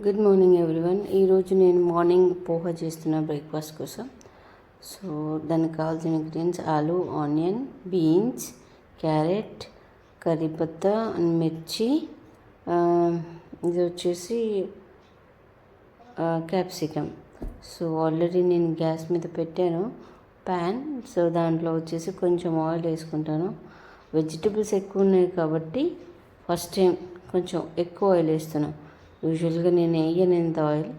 Good morning everyone. ఈరోజు నేను morning poha చేస్తున్న బ్రేక్ఫాస్ట్ కోసం. సో దానికి కావాల్సిన ఇంగ్రీడియంట్స్ ఆలు, ఆనియన్, బీన్స్, క్యారెట్, కరిపత్తా, మిర్చి, ఇది వచ్చేసి క్యాప్సికమ్. సో ఆల్రెడీ నేను గ్యాస్ మీద పెట్టాను ప్యాన్. సో దాంట్లో వచ్చేసి కొంచెం ఆయిల్ వేసుకుంటాను. వెజిటబుల్స్ ఎక్కువ ఉన్నాయి కాబట్టి ఫస్ట్ టైం కొంచెం ఎక్కువ ఆయిల్ వేస్తున్నాను. యూజువల్గా నేను వేయను ఇంత ఆయిల్.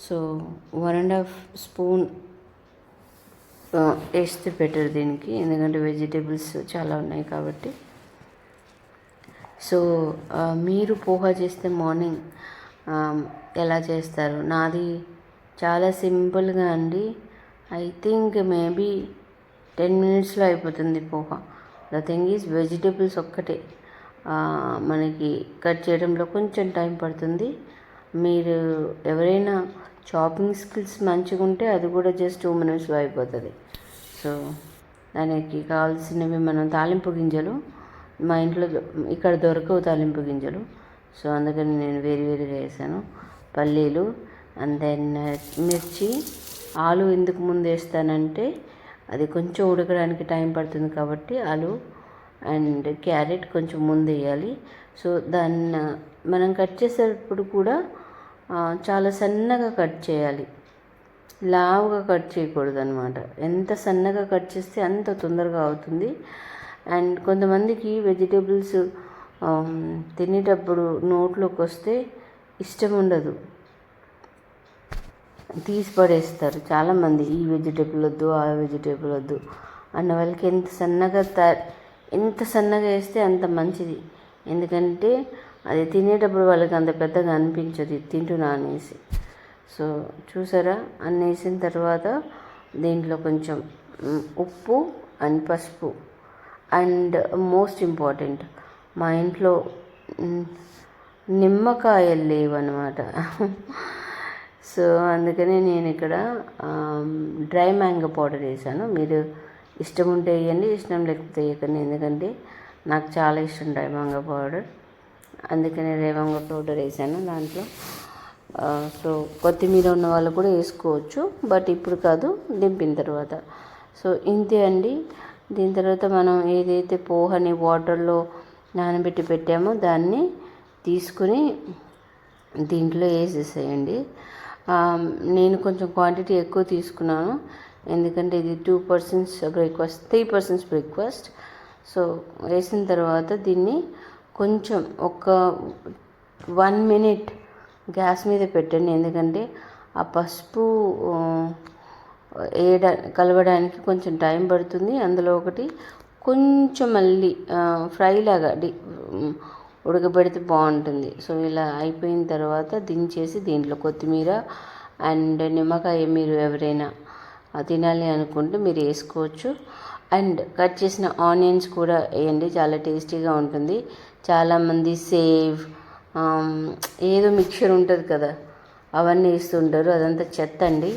సో 1.5 స్పూన్ వేస్తే బెటర్ దీనికి, ఎందుకంటే వెజిటేబుల్స్ చాలా ఉన్నాయి కాబట్టి. సో మీరు పోహా చేస్తే మార్నింగ్ ఎలా చేస్తారు? నాది చాలా సింపుల్గా అండి. ఐ థింక్ మేబీ 10 మినిట్స్లో అయిపోతుంది poha. The thing is vegetables ఒక్కటే మనకి కట్ చేయడంలో కొంచెం టైం పడుతుంది. మీరు ఎవరైనా చాపింగ్ స్కిల్స్ మంచిగా ఉంటే అది కూడా జస్ట్ 2 మినిట్స్లో అయిపోతుంది. సో దానికి కావాల్సినవి మనం తాలింపు గింజలు, మా ఇంట్లో ఇక్కడ దొరకవు తాలింపు గింజలు, సో అందుకని నేను వేరుగా వేసాను. పల్లీలు, అండ్ దెన్ మిర్చి. ఆలు ఎందుకు ముందు వేస్తానంటే అది కొంచెం ఉడకడానికి టైం పడుతుంది కాబట్టి ఆలు అండ్ క్యారెట్ కొంచెం ముందు వేయాలి. సో దాన్ని మనం కట్ చేసేటప్పుడు కూడా చాలా సన్నగా కట్ చేయాలి, లావుగా కట్ చేయకూడదు అనమాట. ఎంత సన్నగా కట్ చేస్తే అంత తొందరగా అవుతుంది. అండ్ కొంతమందికి వెజిటేబుల్స్ తినేటప్పుడు నోట్లోకి వస్తే ఇష్టం ఉండదు, తీసి పడేస్తారు చాలామంది. ఈ వెజిటేబుల్ వద్దు, ఆ వెజిటేబుల్ వద్దు అన్న వాళ్ళకి ఎంత సన్నగా వేస్తే అంత మంచిది. ఎందుకంటే అది తినేటప్పుడు వాళ్ళకి అంత పెద్దగా అనిపించదు తింటున్నా అనేసి. సో చూసారా, అన్నీ వేసిన తర్వాత దీంట్లో కొంచెం ఉప్పు అండ్ పసుపు, అండ్ మోస్ట్ ఇంపార్టెంట్ మా ఇంట్లో నిమ్మకాయలు లేవన్నమాట. సో అందుకని నేను ఇక్కడ డ్రై మ్యాంగో పౌడర్ వేసాను. మీరు ఇష్టం ఉంటే వేయండి, ఇష్టం లేకపోతే వేయకండి. ఎందుకంటే నాకు చాలా ఇష్టం డ్రై మ్యాంగో పౌడర్, అందుకని డ్రై మ్యాంగో పౌడర్ వేసాను దాంట్లో. సో కొత్తిమీర ఉన్న వాళ్ళు కూడా వేసుకోవచ్చు, బట్ ఇప్పుడు కాదు, దింపిన తర్వాత. సో ఇంతే అండి. దీని తర్వాత మనం ఏదైతే పోహని వాటర్లో నానబెట్టి పెట్టామో దాన్ని తీసుకుని దీంట్లో వేసేసేయండి. నేను కొంచెం క్వాంటిటీ ఎక్కువ తీసుకున్నాను, ఎందుకంటే ఇది 2 persons breakfast, 3 persons breakfast. So వేసిన తర్వాత దీన్ని కొంచెం ఒక 1 మినిట్ గ్యాస్ మీద పెట్టండి, ఎందుకంటే ఆ పసుపు కలవడానికి కొంచెం టైం పడుతుంది. అందులో ఒకటి కొంచెం మళ్ళీ ఫ్రై లాగా ఉడకబెడితే బాగుంటుంది. సో ఇలా అయిపోయిన తర్వాత దించేసి దీంట్లో కొత్తిమీర అండ్ నిమ్మకాయ మీరు ఎవరైనా తినాలి అనుకుంటే మీరు వేసుకోవచ్చు. అండ్ కట్ చేసిన ఆనియన్స్ కూడా వేయండి, చాలా టేస్టీగా ఉంటుంది. చాలామంది సేవ్ ఏదో మిక్చర్ ఉంటుంది కదా, అవన్నీ వేస్తుంటారు, అదంతా చెత్త అండి.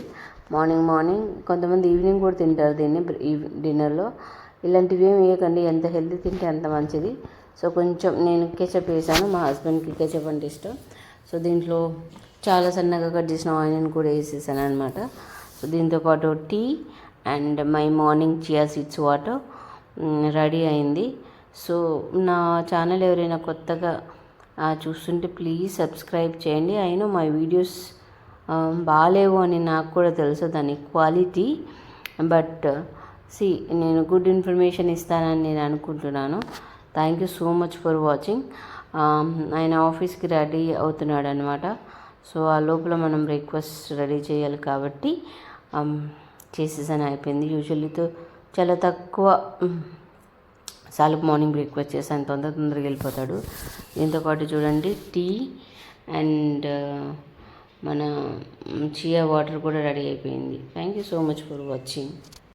మార్నింగ్ కొంతమంది ఈవినింగ్ కూడా తింటారు దీన్ని డిన్నర్లో. ఇలాంటివి ఏమి వేయకండి, ఎంత హెల్తీ తింటే అంత మంచిది. సో కొంచెం నేను కెచప్ వేసాను, మా హస్బెండ్కి కెచప్ అంటే ఇష్టం. సో దీంట్లో చాలా సన్నగా కట్ చేసిన ఆనియన్ కూడా వేసేసాను అనమాట. సో దీంతోపాటు tea and my morning chia seeds water ready అయింది. సో నా ఛానల్ ఎవరైనా కొత్తగా చూస్తుంటే ప్లీజ్ సబ్స్క్రైబ్ చేయండి. అయినా మై వీడియోస్ బాగాలేవు అని నాకు కూడా తెలుసు, దాని క్వాలిటీ, బట్ నేను గుడ్ ఇన్ఫర్మేషన్ ఇస్తానని నేను అనుకుంటున్నాను. Thank you so much for watching. ఆయన ఆఫీస్కి రెడీ అవుతున్నాడు అనమాట. సో ఆ లోపల మనం బ్రేక్ఫాస్ట్ రెడీ చేయాలి కాబట్టి చేసేసాను, అయిపోయింది. యూజువల్లీతో చాలా తక్కువ సార్లు మార్నింగ్ బ్రేక్ఫాస్ట్ చేశాను, తొందరగా వెళ్ళిపోతాడు. దీంతోపాటు చూడండి టీ అండ్ మన చియా వాటర్ కూడా రెడీ అయిపోయింది. Thank you so much for watching.